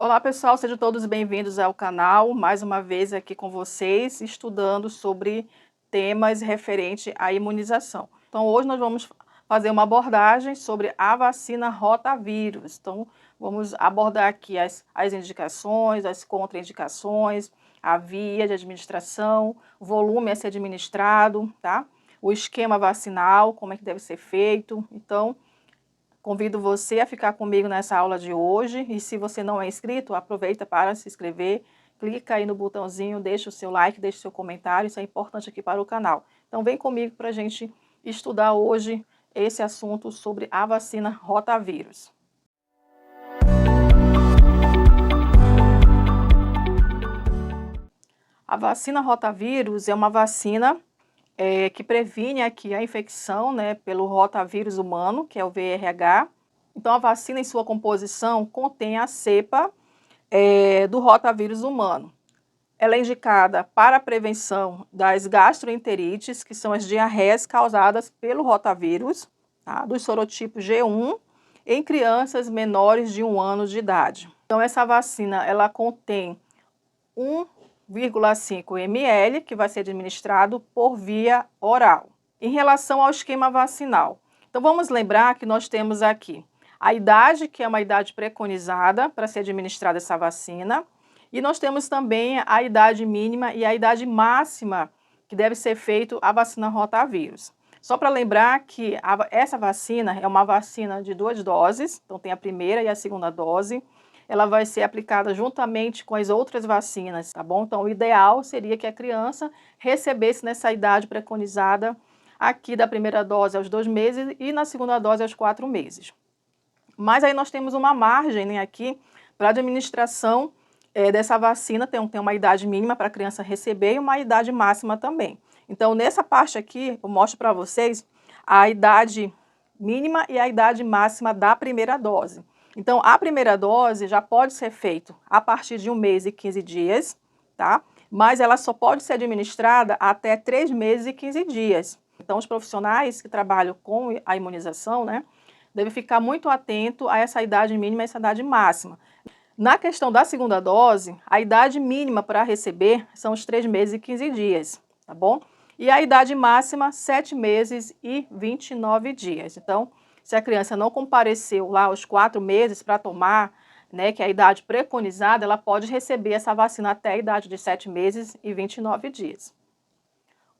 Olá pessoal, sejam todos bem-vindos ao canal, mais uma vez aqui com vocês, estudando sobre temas referentes à imunização. Então hoje nós vamos fazer uma abordagem sobre a vacina rotavírus. Então vamos abordar aqui as indicações, as contraindicações, a via de administração, o volume a ser administrado, tá? O esquema vacinal, como é que deve ser feito. Então convido você a ficar comigo nessa aula de hoje e se você não é inscrito, aproveita para se inscrever, clica aí no botãozinho, deixa o seu like, deixa o seu comentário, isso é importante aqui para o canal. Então vem comigo para a gente estudar hoje esse assunto sobre a vacina rotavírus. A vacina rotavírus é uma vacina que previne aqui a infecção, né, pelo rotavírus humano, que é o VRH. Então, a vacina em sua composição contém a cepa do rotavírus humano. Ela é indicada para a prevenção das gastroenterites, que são as diarreias causadas pelo rotavírus, tá, dos sorotipos G1, em crianças menores de 1 ano de idade. Então, essa vacina ela contém 1,5 ml, que vai ser administrado por via oral. Em relação ao esquema vacinal, então vamos lembrar que nós temos aqui a idade, que é uma idade preconizada para ser administrada essa vacina, e nós temos também a idade mínima e a idade máxima que deve ser feito a vacina rotavírus. Só para lembrar que essa vacina é uma vacina de 2 doses, então tem a primeira e a segunda dose. Ela vai ser aplicada juntamente com as outras vacinas, tá bom? Então, o ideal seria que a criança recebesse nessa idade preconizada aqui da primeira dose aos 2 meses e na segunda dose aos 4 meses. Mas aí nós temos uma margem, né, aqui para a administração dessa vacina, tem uma idade mínima para a criança receber e uma idade máxima também. Então, nessa parte aqui, eu mostro para vocês a idade mínima e a idade máxima da primeira dose. Então, a primeira dose já pode ser feita a partir de 1 mês e 15 dias, tá? Mas ela só pode ser administrada até 3 meses e 15 dias. Então, os profissionais que trabalham com a imunização, né, devem ficar muito atento a essa idade mínima e essa idade máxima. Na questão da segunda dose, a idade mínima para receber são os 3 meses e 15 dias, tá bom? E a idade máxima, 7 meses e 29 dias. Então, se a criança não compareceu lá aos 4 meses para tomar, né, que é a idade preconizada, ela pode receber essa vacina até a idade de 7 meses e 29 dias.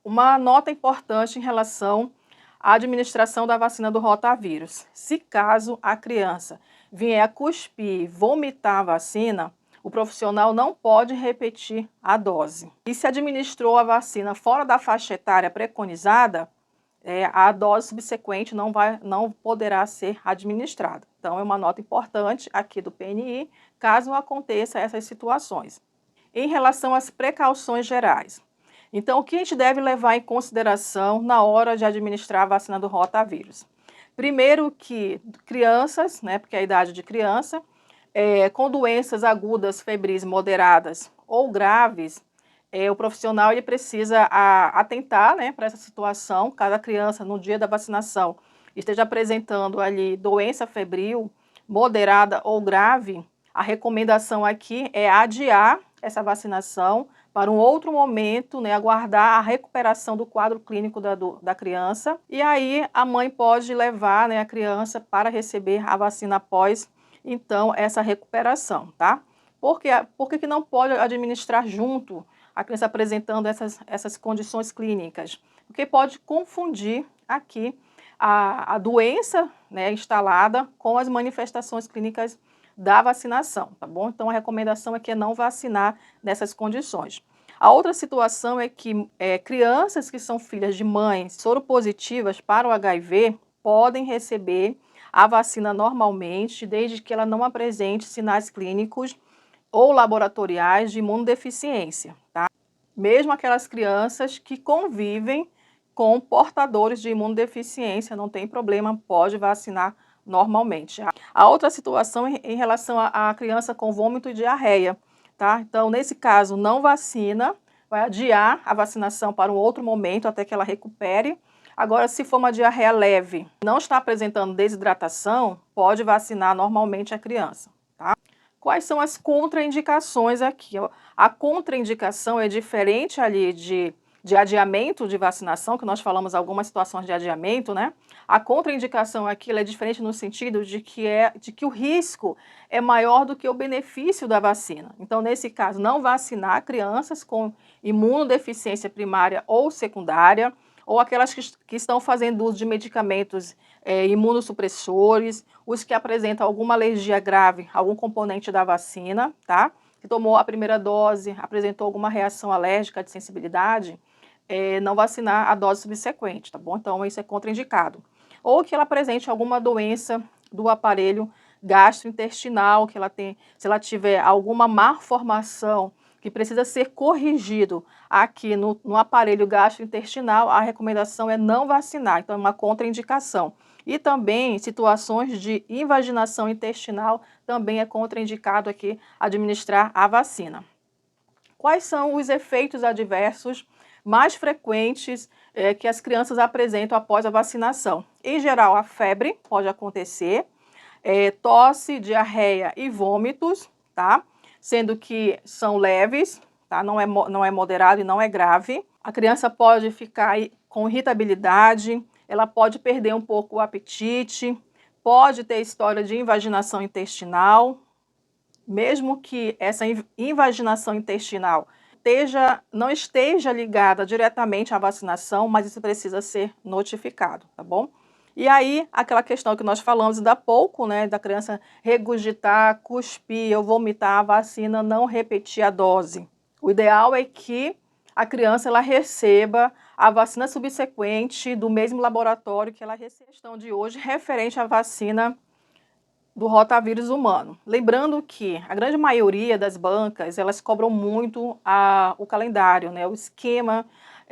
Uma nota importante em relação à administração da vacina do rotavírus. Se caso a criança vier a cuspir, vomitar a vacina, o profissional não pode repetir a dose. E se administrou a vacina fora da faixa etária preconizada, a dose subsequente não poderá ser administrada. Então, é uma nota importante aqui do PNI, caso aconteça essas situações. Em relação às precauções gerais. Então, o que a gente deve levar em consideração na hora de administrar a vacina do rotavírus? Primeiro que crianças, né, porque é a idade de criança, com doenças agudas, febris moderadas ou graves, o profissional ele precisa atentar, né, para essa situação. Cada criança, no dia da vacinação, esteja apresentando ali doença febril, moderada ou grave, a recomendação aqui é adiar essa vacinação para um outro momento, né, aguardar a recuperação do quadro clínico da criança. E aí a mãe pode levar, né, a criança para receber a vacina após, então, essa recuperação, tá? Por que não pode administrar junto a criança apresentando essas condições clínicas? Porque pode confundir aqui a doença, né, instalada com as manifestações clínicas da vacinação, tá bom? Então, a recomendação é que não vacinar nessas condições. A outra situação é que crianças que são filhas de mães soropositivas para o HIV podem receber a vacina normalmente, desde que ela não apresente sinais clínicos ou laboratoriais de imunodeficiência, tá? Mesmo aquelas crianças que convivem com portadores de imunodeficiência, não tem problema, pode vacinar normalmente. A outra situação é em relação à criança com vômito e diarreia, tá? Então, nesse caso, não vacina, vai adiar a vacinação para um outro momento até que ela recupere. Agora, se for uma diarreia leve, não está apresentando desidratação, pode vacinar normalmente a criança, tá? Quais são as contraindicações aqui? A contraindicação é diferente ali de adiamento de vacinação, que nós falamos algumas situações de adiamento, né? A contraindicação aqui é diferente no sentido de que o risco é maior do que o benefício da vacina. Então, nesse caso, não vacinar crianças com imunodeficiência primária ou secundária, ou aquelas que estão fazendo uso de medicamentos imunossupressores, os que apresentam alguma alergia grave, algum componente da vacina, tá? Que tomou a primeira dose, apresentou alguma reação alérgica de sensibilidade, não vacinar a dose subsequente, tá bom? Então, isso é contraindicado. Ou que ela apresente alguma doença do aparelho gastrointestinal, que ela tem, se ela tiver alguma malformação que precisa ser corrigido aqui no aparelho gastrointestinal, a recomendação é não vacinar, então é uma contraindicação. E também situações de invaginação intestinal, também é contraindicado aqui administrar a vacina. Quais são os efeitos adversos mais frequentes que as crianças apresentam após a vacinação? Em geral, a febre pode acontecer, tosse, diarreia e vômitos, tá? Sendo que são leves, tá? Não é moderado e não é grave. A criança pode ficar com irritabilidade, ela pode perder um pouco o apetite, pode ter história de invaginação intestinal, mesmo que essa invaginação intestinal não esteja ligada diretamente à vacinação, mas isso precisa ser notificado, tá bom? E aí, aquela questão que nós falamos ainda há pouco, né, da criança regurgitar, cuspir ou vomitar a vacina, não repetir a dose. O ideal é que a criança ela receba a vacina subsequente do mesmo laboratório que ela recebeu. A questão de hoje referente à vacina do rotavírus humano. Lembrando que a grande maioria das bancas, elas cobram muito o calendário, né, o esquema,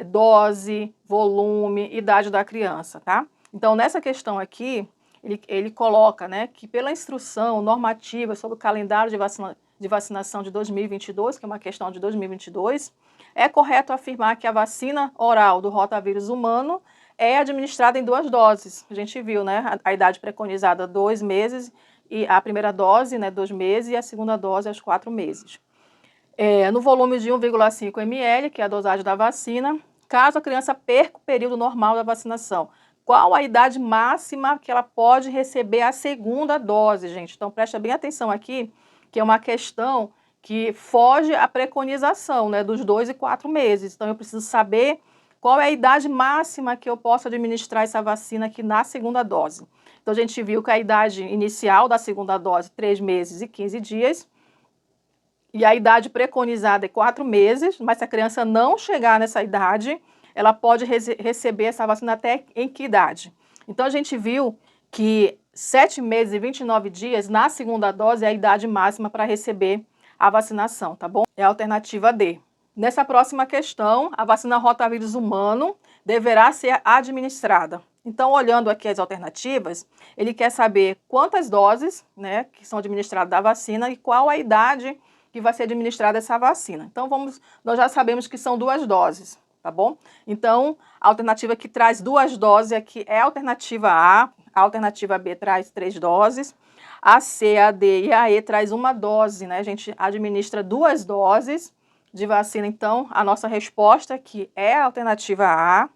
dose, volume, idade da criança, tá? Então, nessa questão aqui, ele coloca, né, que pela instrução normativa sobre o calendário de vacinação de 2022, que é uma questão de 2022, é correto afirmar que a vacina oral do rotavírus humano é administrada em 2 doses. A gente viu, né, a idade preconizada 2 meses, e a primeira dose, né, 2 meses, e a segunda dose aos 4 meses. No volume de 1,5 ml, que é a dosagem da vacina, caso a criança perca o período normal da vacinação. Qual a idade máxima que ela pode receber a segunda dose, gente? Então, presta bem atenção aqui, que é uma questão que foge à preconização, né, dos 2 e 4 meses. Então, eu preciso saber qual é a idade máxima que eu posso administrar essa vacina aqui na segunda dose. Então, a gente viu que a idade inicial da segunda dose, 3 meses e 15 dias, e a idade preconizada é 4 meses, mas se a criança não chegar nessa idade, ela pode receber essa vacina até em que idade? Então, a gente viu que 7 meses e 29 dias, na segunda dose, é a idade máxima para receber a vacinação, tá bom? É a alternativa D. Nessa próxima questão, a vacina rotavírus humano deverá ser administrada. Então, olhando aqui as alternativas, ele quer saber quantas doses, né, que são administradas da vacina e qual a idade que vai ser administrada essa vacina. Então, nós já sabemos que são 2 doses, tá bom? Então, a alternativa que traz 2 doses aqui é a alternativa A alternativa B traz 3 doses, a C, a D e a E traz 1 dose, né? A gente administra 2 doses de vacina, então, a nossa resposta aqui é a alternativa A,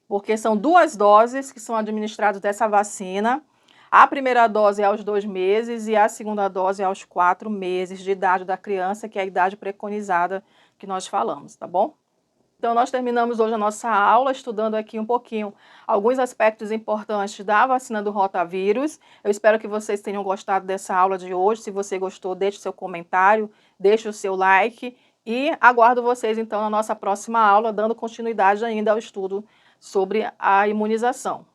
porque são 2 doses que são administradas dessa vacina. A primeira dose é aos 2 meses e a segunda dose é aos 4 meses de idade da criança, que é a idade preconizada que nós falamos, tá bom? Então, nós terminamos hoje a nossa aula estudando aqui um pouquinho alguns aspectos importantes da vacina do rotavírus. Eu espero que vocês tenham gostado dessa aula de hoje. Se você gostou, deixe seu comentário, deixe o seu like e aguardo vocês, então, na nossa próxima aula, dando continuidade ainda ao estudo sobre a imunização.